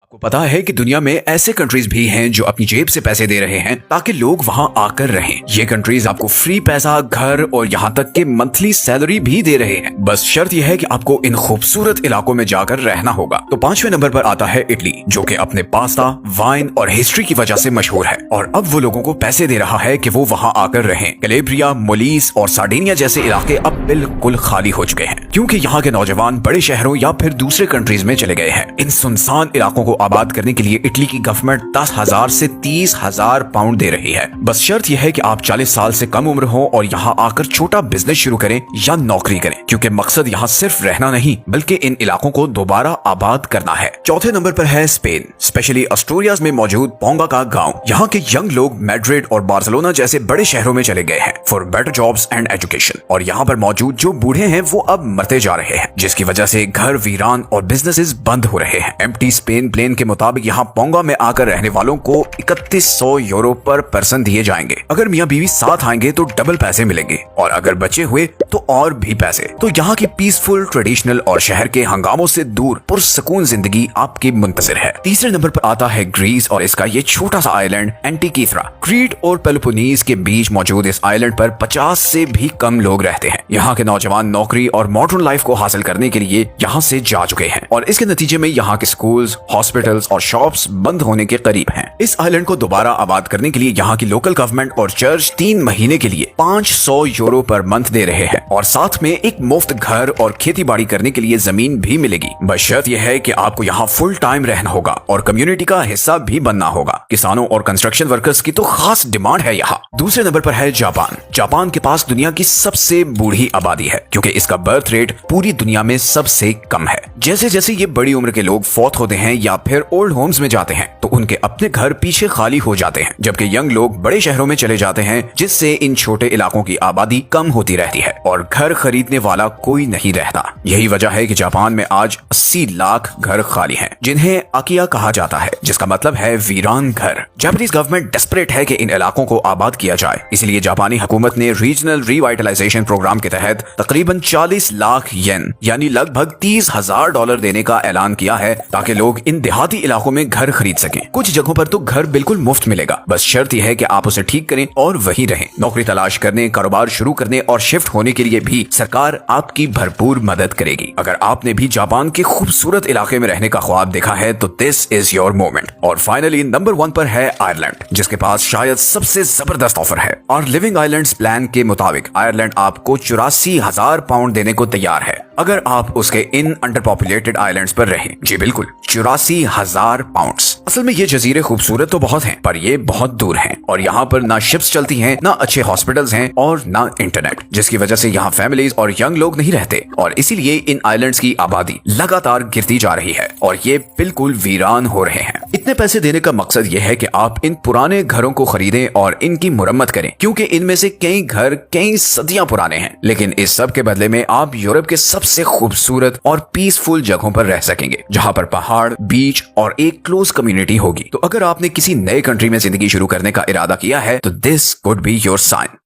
आपको पता है कि दुनिया में ऐसे कंट्रीज भी हैं जो अपनी जेब से पैसे दे रहे हैं ताकि लोग वहां आकर रहें। ये कंट्रीज आपको फ्री पैसा, घर और यहाँ तक कि मंथली सैलरी भी दे रहे हैं। बस शर्त यह है कि आपको इन खूबसूरत इलाकों में जाकर रहना होगा। तो 5वें नंबर पर आता है इटली, जो कि अपने पास्ता, वाइन और हिस्ट्री की वजह से मशहूर है और अब वो लोगों को पैसे दे रहा है कि वो वहाँ आकर रहें। कैलेब्रिया, मोलिस और सार्डिनिया जैसे इलाके अब बिल्कुल खाली हो चुके हैं क्योंकि यहाँ के नौजवान बड़े शहरों या फिर दूसरे कंट्रीज में चले गए हैं। इन सुनसान इलाकों को आबाद करने के लिए इटली की गवर्नमेंट 10,000 से 30,000 पाउंड दे रही है। बस शर्त यह है कि आप 40 साल से कम उम्र हो और यहाँ आकर छोटा बिजनेस शुरू करें या नौकरी करें, क्योंकि मकसद यहाँ सिर्फ रहना नहीं बल्कि इन इलाकों को दोबारा आबाद करना है। चौथे नंबर पर है स्पेन, स्पेशली अस्टूरियास में मौजूद पोंगा का गाँव। यहाँ के यंग लोग मैड्रिड और बार्सिलोना जैसे बड़े शहरों में चले गए हैं for better jobs and education, और यहाँ पर मौजूद जो बूढ़े हैं वो अब मरते जा रहे हैं, जिसकी वजह से घर वीरान और बिजनेसेस बंद हो रहे हैं। एम्प्टी स्पेन प्लेन के मुताबिक यहाँ पोंगा में आकर रहने वालों को 3100 यूरो पर पर्सन दिए जाएंगे। अगर मियाँ बीवी साथ आएंगे तो डबल पैसे मिलेंगे और अगर बचे हुए तो और भी पैसे। तो यहाँ की पीसफुल, ट्रेडिशनल और शहर के हंगामों से दूर पुरसकून जिंदगी आपकी मुंतजिर है। तीसरे नंबर पर आता है ग्रीस और इसका ये छोटा सा आइलैंड एंटीकीथ्रा। क्रीट और पेलोपोनीस के बीच मौजूद इस आइलैंड पर 50 से भी कम लोग रहते हैं। यहाँ के नौजवान नौकरी और मॉडर्न लाइफ को हासिल करने के लिए यहाँ से जा चुके हैं और इसके नतीजे में यहाँ के स्कूल्स, हॉस्पिटल्स और शॉप्स बंद होने के करीब हैं। इस आइलैंड को दोबारा आबाद करने के लिए यहाँ की लोकल गवर्नमेंट और चर्च 3 महीने के लिए 500 यूरो पर मंथ दे रहे हैं और साथ में एक मुफ्त घर और खेती बाड़ी करने के लिए जमीन भी मिलेगी। बस शर्त यह है कि आपको यहाँ फुल टाइम रहना होगा और कम्युनिटी का हिस्सा भी बनना होगा। किसानों और कंस्ट्रक्शन वर्कर्स की तो खास डिमांड है यहाँ। दूसरे नंबर पर है जापान। जापान के पास दुनिया की सबसे बूढ़ी आबादी है क्योंकि इसका बर्थ रेट पूरी दुनिया में सबसे कम है। जैसे जैसे ये बड़ी उम्र के लोग फौत होते हैं या फिर ओल्ड होम्स में जाते हैं तो उनके अपने घर पीछे खाली हो जाते हैं, जबकि यंग लोग बड़े शहरों में चले जाते हैं, जिससे इन छोटे इलाकों की आबादी कम होती रहती है और घर खरीदने वाला कोई नहीं रहता। यही वजह है कि जापान में आज 80 लाख घर खाली हैं, जिन्हें अकिया कहा जाता है, जिसका मतलब है वीरान घर। जापानीज गवर्नमेंट डेस्परेट है कि इन इलाकों को आबाद किया जाए, इसलिए जापानी हुकूमत ने रीजनल रिवाइटलाइजेशन प्रोग्राम के तहत तकरीबन 40 लाख येन यानी लगभग $30,000 देने का ऐलान किया है ताकि लोग इन देहाती इलाकों में घर खरीद सकें। कुछ जगहों पर तो घर बिल्कुल मुफ्त मिलेगा, बस शर्त यह है कि आप उसे ठीक करें और वहीं रहें। नौकरी तलाश करने, कारोबार शुरू करने और शिफ्ट होने के लिए भी सरकार आपकी भरपूर मदद करेगी। अगर आपने भी जापान के खूबसूरत इलाके में रहने का ख्वाब देखा है तो दिस इज योर मोमेंट। और फाइनली नंबर 1 पर है आयरलैंड, जिसके पास शायद सबसे जबरदस्त ऑफर है। और लिविंग आइलैंड्स प्लान के मुताबिक आयरलैंड आपको 84,000 पाउंड देने को तैयार है अगर आप उसके इन अंडर पॉपुलेटेड आइलैंड्स पर रहें। जी बिल्कुल, 84,000 पाउंड्स। असल में ये जजीरे खूबसूरत तो बहुत हैं, पर ये बहुत दूर हैं और यहाँ पर ना शिप्स चलती हैं, ना अच्छे हॉस्पिटल्स हैं और ना इंटरनेट, जिसकी वजह से यहाँ फैमिलीज और यंग लोग नहीं रहते और इसीलिए इन आइलैंड्स की आबादी लगातार गिरती जा रही है और ये बिल्कुल वीरान हो रहे हैं। इतने पैसे देने का मकसद ये है कि आप इन पुराने घरों को खरीदें और इनकी मुरम्मत करें, क्योंकि इनमें से कई घर कई सदियां पुराने हैं, लेकिन इस सब के बदले में आप यूरोप के सबसे खूबसूरत और पीसफुल जगहों पर रह सकेंगे, जहां पर पहाड़, बीच और एक क्लोज कम्युनिटी होगी। तो अगर आपने किसी नए कंट्री में जिंदगी शुरू करने का इरादा किया है तो this could be your sign.